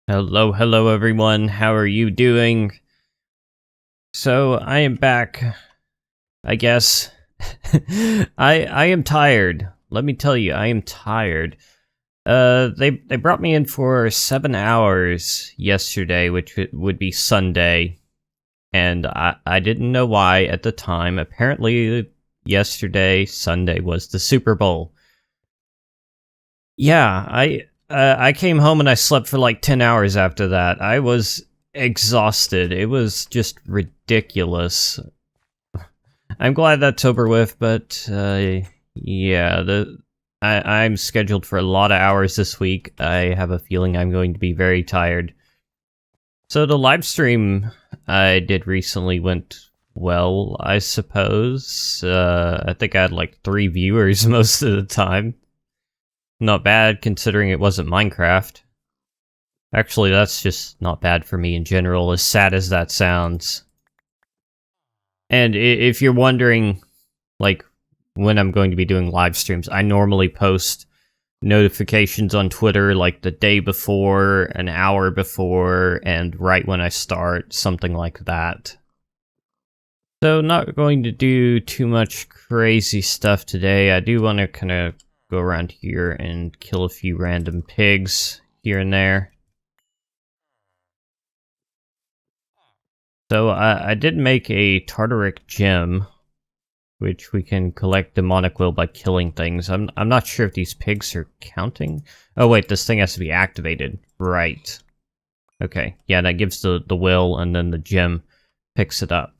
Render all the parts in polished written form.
Hello everyone, how are you doing? So, I am back, I guess. I am tired. Let me tell you, I am tired. They brought me in for 7 hours yesterday, which would be Sunday. And I didn't know why at the time. Apparently, yesterday, Sunday, was the Super Bowl. Yeah, I came home and I slept for like 10 hours after that. I was exhausted. It was just ridiculous. I'm glad that's over with, but yeah, I'm scheduled for a lot of hours this week. I have a feeling I'm going to be very tired. So the live stream I did recently went well, I suppose. I think I had like 3 viewers most of the time. Not bad, considering it wasn't Minecraft. Actually, that's just not bad for me in general, as sad as that sounds. And if you're wondering, like, when I'm going to be doing live streams, I normally post notifications on Twitter, like, the day before, an hour before, and right when I start, something like that. So, not going to do too much crazy stuff today. I do want to kind of go around here and kill a few random pigs here and there. So I did make a Tartaric gem, which we can collect demonic will by killing things. I'm not sure if these pigs are counting. Oh wait, this thing has to be activated. Right. Okay, yeah, that gives the will, and then the gem picks it up.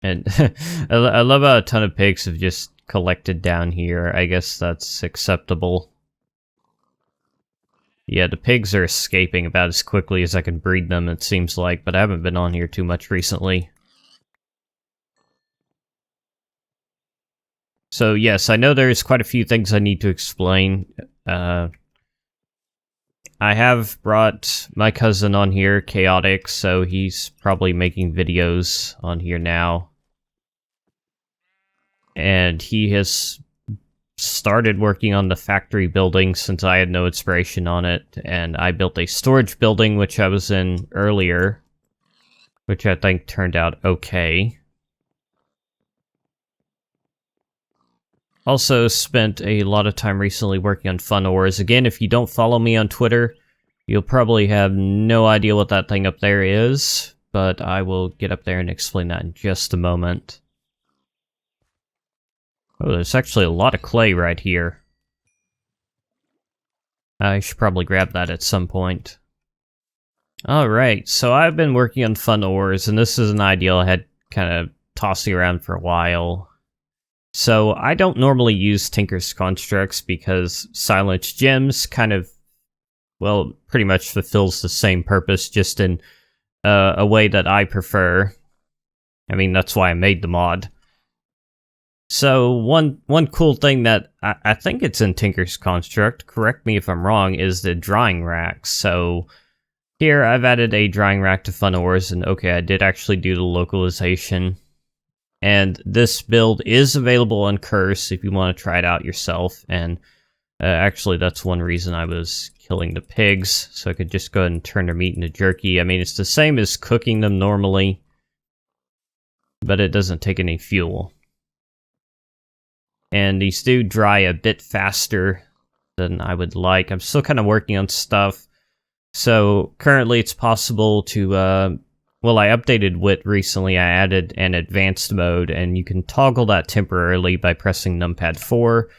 And I love how a ton of pigs have just collected down here. I guess that's acceptable. Yeah, the pigs are escaping about as quickly as I can breed them, it seems like, but I haven't been on here too much recently. So yes, I know there's quite a few things I need to explain. I have brought my cousin on here, Chaotic, so he's probably making videos on here now. And he has started working on the factory building since I had no inspiration on it, and I built a storage building, which I was in earlier, which I think turned out okay. Also spent a lot of time recently working on fun ores. Again, if you don't follow me on Twitter, you'll probably have no idea what that thing up there is, but I will get up there and explain that in just a moment. Oh, there's actually a lot of clay right here. I should probably grab that at some point. Alright, so I've been working on fun ores, and this is an idea I had kind of tossing around for a while. So I don't normally use Tinker's Constructs because Silenced Gems kind of, well, pretty much fulfills the same purpose, just in a way that I prefer. I mean, that's why I made the mod. So one cool thing that I think it's in Tinker's Construct, correct me if I'm wrong, is the drying rack. So here I've added a drying rack to fun ores, and okay, I did actually do the localization. And this build is available on Curse if you want to try it out yourself. And actually, that's one reason I was killing the pigs, so I could just go ahead and turn their meat into jerky. I mean, it's the same as cooking them normally, but it doesn't take any fuel. And these do dry a bit faster than I would like. I'm still kind of working on stuff. So currently it's possible to, well, I updated Wit recently. I added an advanced mode, and you can toggle that temporarily by pressing numpad 4.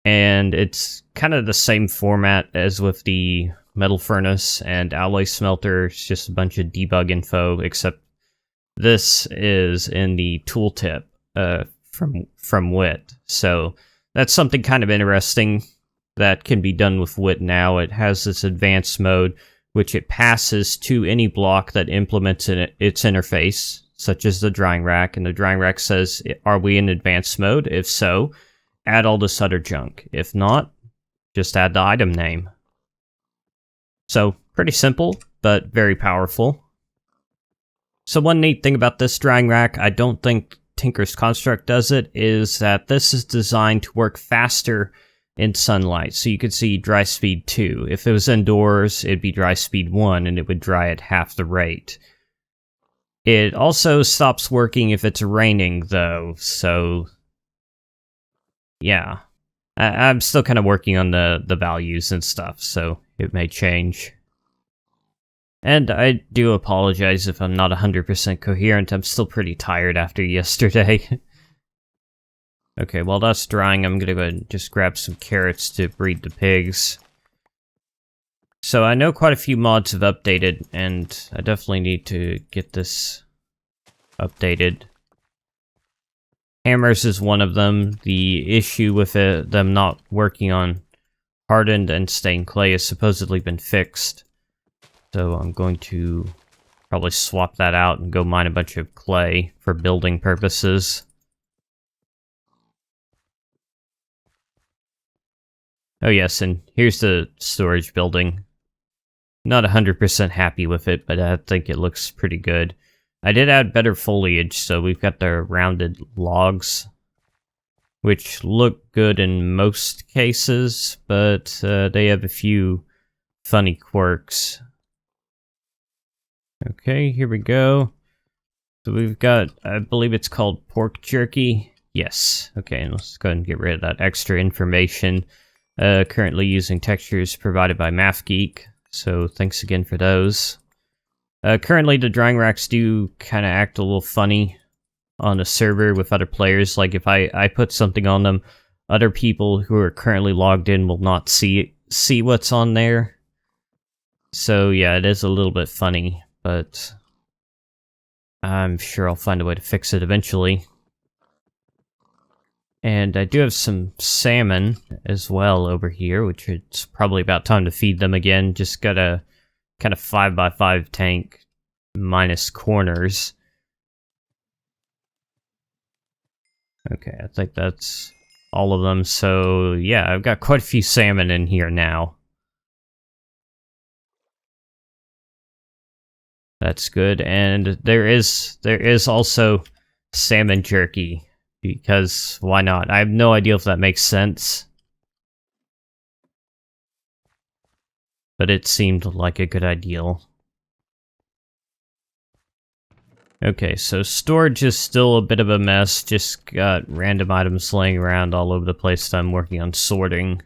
And it's kind of the same format as with the metal furnace and alloy smelter. It's just a bunch of debug info, except this is in the tooltip from Wit. So that's something kind of interesting that can be done with Wit now. It has this advanced mode, which it passes to any block that implements its interface, such as the drying rack, and the drying rack says, are we in advanced mode? If so, add all this other junk. If not, just add the item name. So, pretty simple, but very powerful. So one neat thing about this drying rack, I don't think Tinker's Construct does it, is that this is designed to work faster in sunlight. So you could see dry speed 2. If it was indoors, it'd be dry speed 1, and it would dry at half the rate. It also stops working if it's raining, though, so yeah. I'm still kind of working on the values and stuff, so it may change. And I do apologize if I'm not 100% coherent. I'm still pretty tired after yesterday. Okay, while that's drying, I'm gonna go ahead and just grab some carrots to breed the pigs. So I know quite a few mods have updated, and I definitely need to get this updated. Hammerz is one of them. The issue with them not working on hardened and stained clay has supposedly been fixed. So I'm going to probably swap that out and go mine a bunch of clay for building purposes. Oh yes, and here's the storage building. Not 100% happy with it, but I think it looks pretty good. I did add better foliage, so we've got the rounded logs, which look good in most cases, but they have a few funny quirks. Okay, here we go. So we've got, I believe it's called pork jerky. Yes. Okay, and let's go ahead and get rid of that extra information. Currently using textures provided by MathGeek, so thanks again for those. Currently, the drying racks do kind of act a little funny on a server with other players. Like, if I put something on them, other people who are currently logged in will not see what's on there. So, yeah, it is a little bit funny, but I'm sure I'll find a way to fix it eventually. And I do have some salmon as well over here, which it's probably about time to feed them again. Just got a kind of 5x5 tank minus corners. Okay, I think that's all of them. So yeah, I've got quite a few salmon in here now. That's good. And there is also salmon jerky, because why not? I have no idea if that makes sense, but it seemed like a good idea. Okay, so storage is still a bit of a mess. Just got random items laying around all over the place that I'm working on sorting.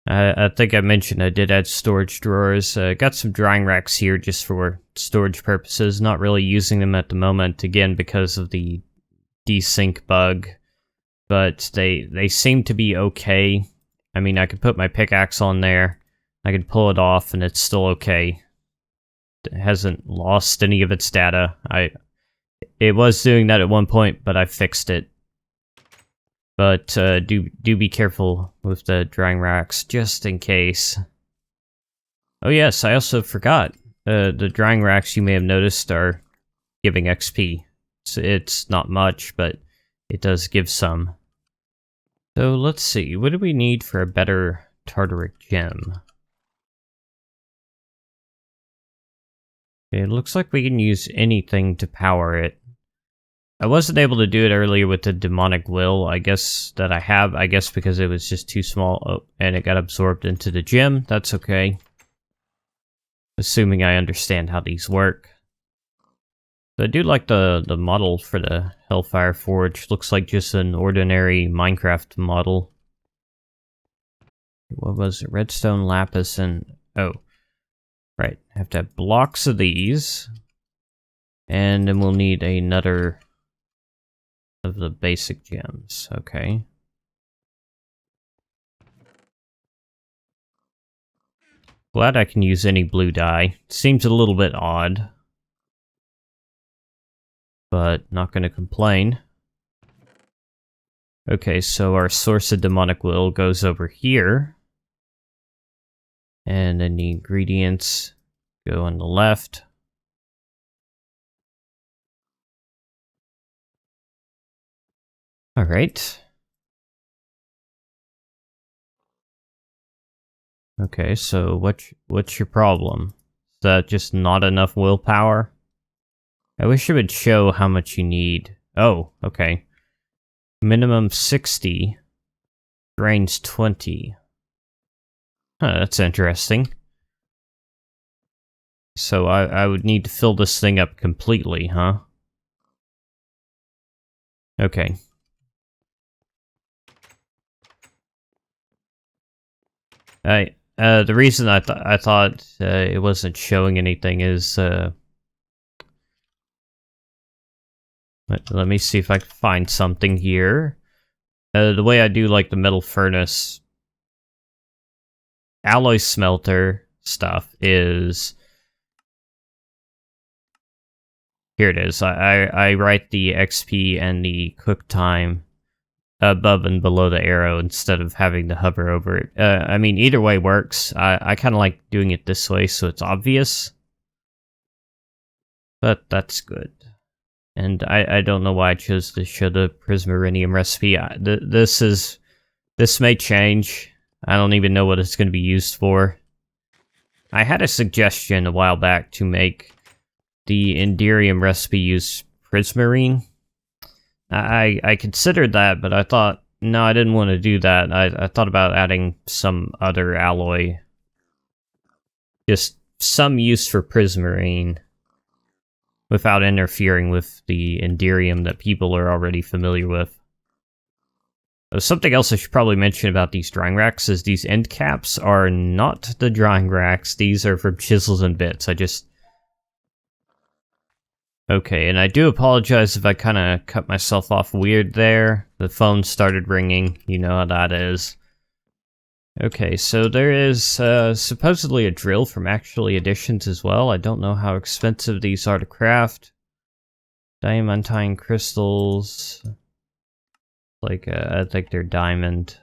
I think I mentioned I did add storage drawers. Got some drying racks here just for storage purposes. Not really using them at the moment, again, because of the desync bug. But they seem to be okay. I mean, I could put my pickaxe on there. I could pull it off and it's still okay. It hasn't lost any of its data. It was doing that at one point, but I fixed it. But do be careful with the drying racks, just in case. Oh yes, I also forgot. The drying racks, you may have noticed, are giving XP. It's not much, but it does give some. So let's see, what do we need for a better Tartaric gem? Okay, it looks like we can use anything to power it. I wasn't able to do it earlier with the demonic will, I guess because it was just too small and it got absorbed into the gem. That's okay. Assuming I understand how these work. So I do like the model for the Hellfire Forge. Looks like just an ordinary Minecraft model. What was it? Redstone, lapis, and... oh. Right, I have to have blocks of these. And then we'll need another of the basic gems. Okay. Glad I can use any blue dye. Seems a little bit odd, but not going to complain. Okay, so our source of demonic will goes over here. And then the ingredients go on the left. Alright. Okay, so what's your problem? Is that just not enough willpower? I wish it would show how much you need. Oh, okay. Minimum 60. Drains 20. Huh, that's interesting. So I would need to fill this thing up completely, huh? Okay. The reason I thought it wasn't showing anything is let me see if I can find something here. The way I do like the metal furnace alloy smelter stuff is here. It is. I write the XP and the cook time above and below the arrow instead of having to hover over it. I mean, either way works. I kind of like doing it this way so it's obvious. But that's good. And I don't know why I chose to show the prismarinium recipe. This may change. I don't even know what it's going to be used for. I had a suggestion a while back to make the Enderium recipe use prismarine. I considered that, but I thought, no, I didn't want to do that. I thought about adding some other alloy. Just some use for prismarine without interfering with the Enderium that people are already familiar with. Something else I should probably mention about these drying racks is these end caps are not the drying racks. These are from Chisels and Bits. Okay, and I do apologize if I kind of cut myself off weird there. The phone started ringing. You know how that is. Okay, so there is supposedly a drill from Actually Editions as well. I don't know how expensive these are to craft. Diamantine crystals. Like, I think they're diamond.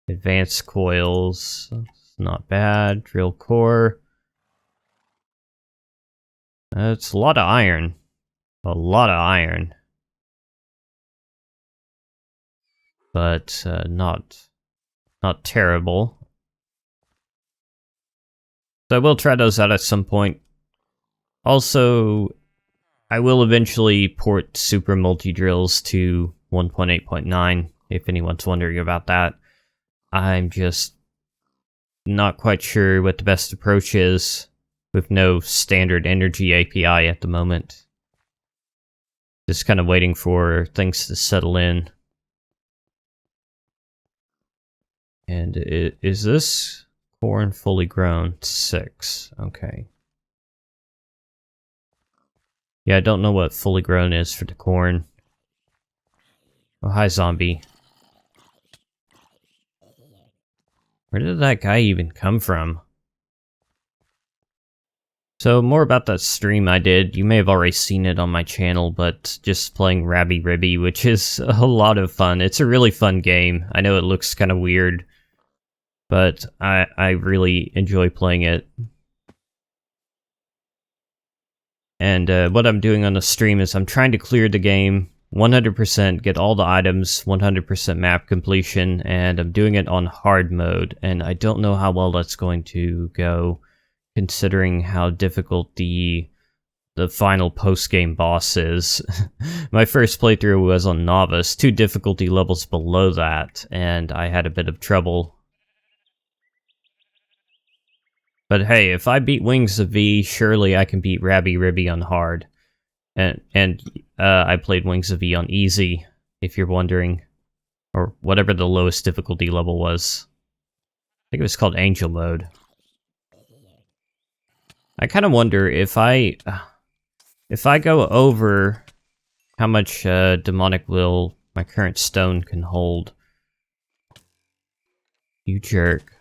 Advanced coils. It's not bad. Drill core. It's a lot of iron. A lot of iron. But not terrible. So I will try those out at some point. Also, I will eventually port Super Multi-Drills to 1.8.9, if anyone's wondering about that. I'm just not quite sure what the best approach is, with no standard energy API at the moment. Just kind of waiting for things to settle in. And is this corn fully grown? 6. Okay. Yeah, I don't know what fully grown is for the corn. Oh, hi, zombie. Where did that guy even come from? So, more about that stream I did. You may have already seen it on my channel, but just playing Rabby Ribby, which is a lot of fun. It's a really fun game. I know it looks kind of weird, but I really enjoy playing it. And what I'm doing on the stream is I'm trying to clear the game 100%, get all the items, 100% map completion, and I'm doing it on hard mode, and I don't know how well that's going to go, considering how difficult the final post-game boss is. My first playthrough was on Novice, 2 difficulty levels below that, and I had a bit of trouble. But hey, if I beat Wings of V, surely I can beat Rabby Ribby on hard. And I played Wings of V on easy, if you're wondering. Or whatever the lowest difficulty level was. I think it was called Angel Mode. I kind of wonder if I go over how much demonic will my current stone can hold. You jerk.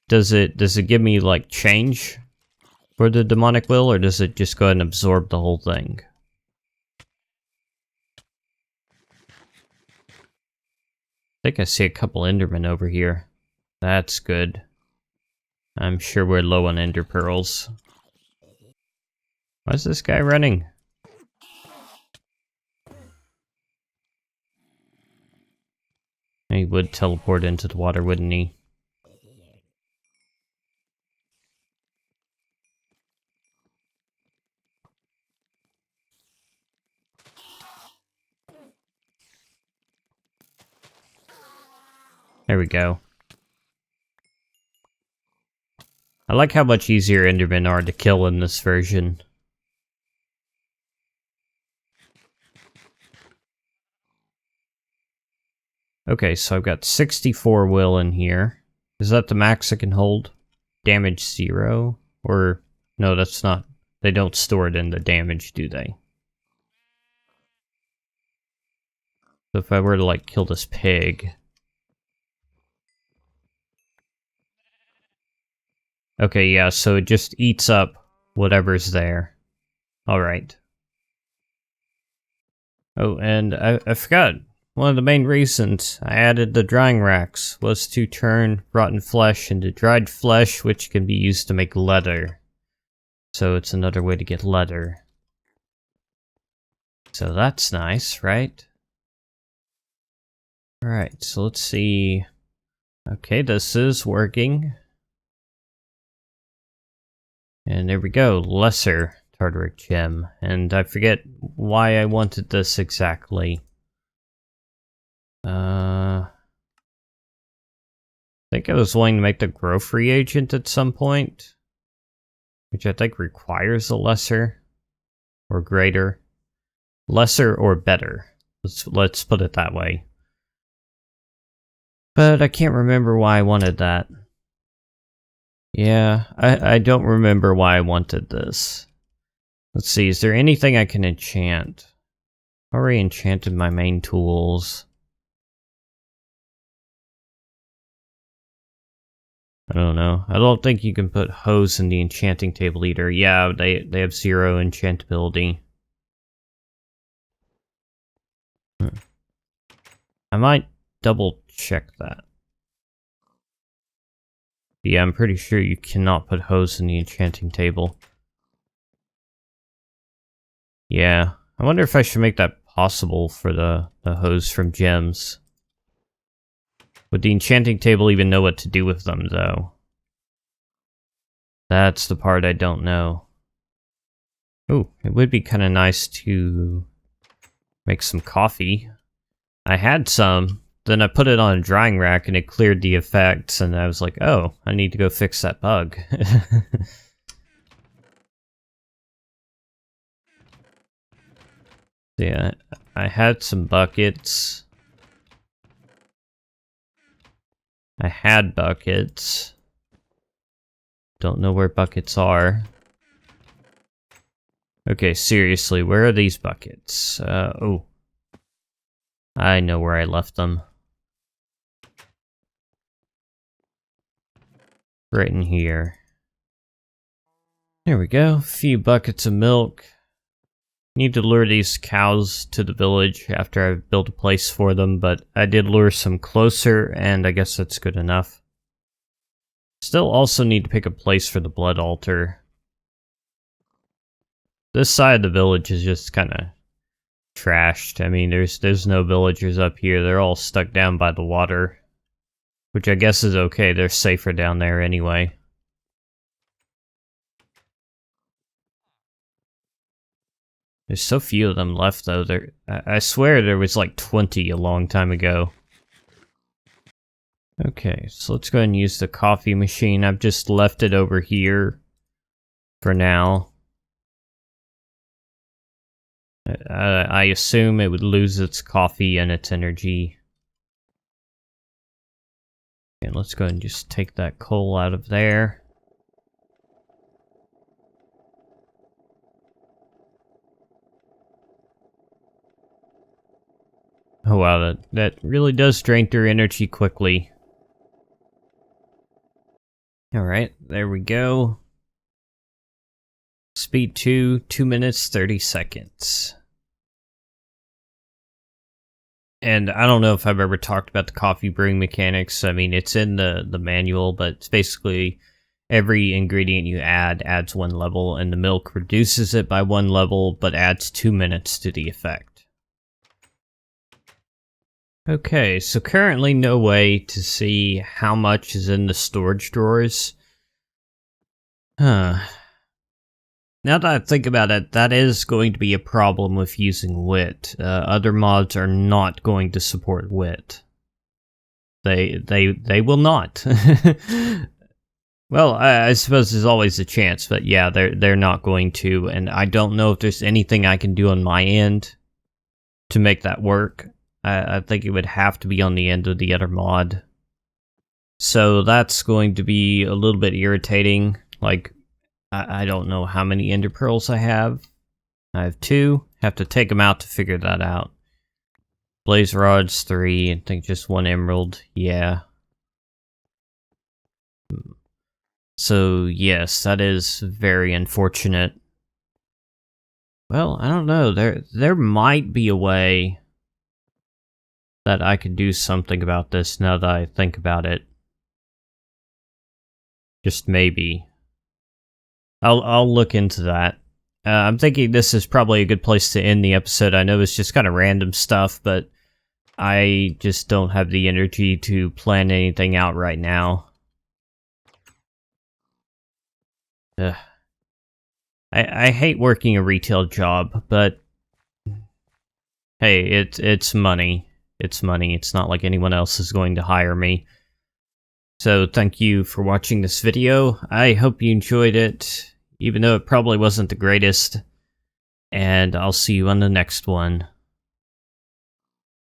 Does it give me like change for the demonic will, or does it just go ahead and absorb the whole thing? I think I see a couple Endermen over here. That's good. I'm sure we're low on Ender Pearls. Why is this guy running? He would teleport into the water, wouldn't he? There we go. I like how much easier Endermen are to kill in this version. Okay, so I've got 64 will in here. Is that the max I can hold? Damage 0? Or, no, that's not. They don't store it in the damage, do they? So if I were to, like, kill this pig... Okay, yeah, so it just eats up whatever's there. Alright. Oh, and I forgot. One of the main reasons I added the drying racks was to turn rotten flesh into dried flesh, which can be used to make leather. So it's another way to get leather. So that's nice, right? Alright, so let's see. Okay, this is working. And there we go, lesser Tartaric gem. And I forget why I wanted this exactly. I think I was wanting to make the growth reagent at some point, which I think requires a lesser or greater. Lesser or better. Let's put it that way. But I can't remember why I wanted that. Yeah, I don't remember why I wanted this. Let's see, is there anything I can enchant? I already enchanted my main tools. I don't know. I don't think you can put hose in the enchanting table either. Yeah, they have 0 enchantability. I might double check that. Yeah, I'm pretty sure you cannot put hose in the enchanting table. Yeah, I wonder if I should make that possible for the hose from gems. Would the enchanting table even know what to do with them, though? That's the part I don't know. Ooh, it would be kind of nice to make some coffee. I had some, then I put it on a drying rack and it cleared the effects, and I was like, oh, I need to go fix that bug. Yeah, I had some buckets. I had buckets. Don't know where buckets are. Okay, seriously, where are these buckets? Oh. I know where I left them. Right in here. There we go, a few buckets of milk. Need to lure these cows to the village after I've built a place for them, but I did lure some closer, and I guess that's good enough. Still also need to pick a place for the blood altar. This side of the village is just kind of trashed. I mean, there's no villagers up here. They're all stuck down by the water. Which I guess is okay. They're safer down there anyway. There's so few of them left, though. I swear there was like 20 a long time ago. Okay, so let's go ahead and use the coffee machine. I've just left it over here for now. I assume it would lose its coffee and its energy. And let's go ahead and just take that coal out of there. Oh wow, that really does drain through energy quickly. Alright, there we go. Speed 2 minutes 30 seconds. And I don't know if I've ever talked about the coffee brewing mechanics. I mean, it's in the manual, but it's basically every ingredient you add adds 1 level, and the milk reduces it by 1 level, but adds 2 minutes to the effect. Okay, so currently no way to see how much is in the storage drawers. Huh. Now that I think about it, that is going to be a problem with using wit. Other mods are not going to support wit. They will not. Well, I suppose there's always a chance, but yeah, they're not going to, and I don't know if there's anything I can do on my end to make that work. I think it would have to be on the end of the other mod. So that's going to be a little bit irritating. Like, I don't know how many ender pearls I have. I have 2. Have to take them out to figure that out. Blaze rods 3, I think just 1 emerald. Yeah. So yes, that is very unfortunate. Well, I don't know. There might be a way that I could do something about this now that I think about it. Just maybe. I'll look into that. I'm thinking this is probably a good place to end the episode. I know it's just kind of random stuff, but I just don't have the energy to plan anything out right now. Ugh. I hate working a retail job, but hey, it's money. It's money. It's not like anyone else is going to hire me. So thank you for watching this video. I hope you enjoyed it, even though it probably wasn't the greatest. And I'll see you on the next one.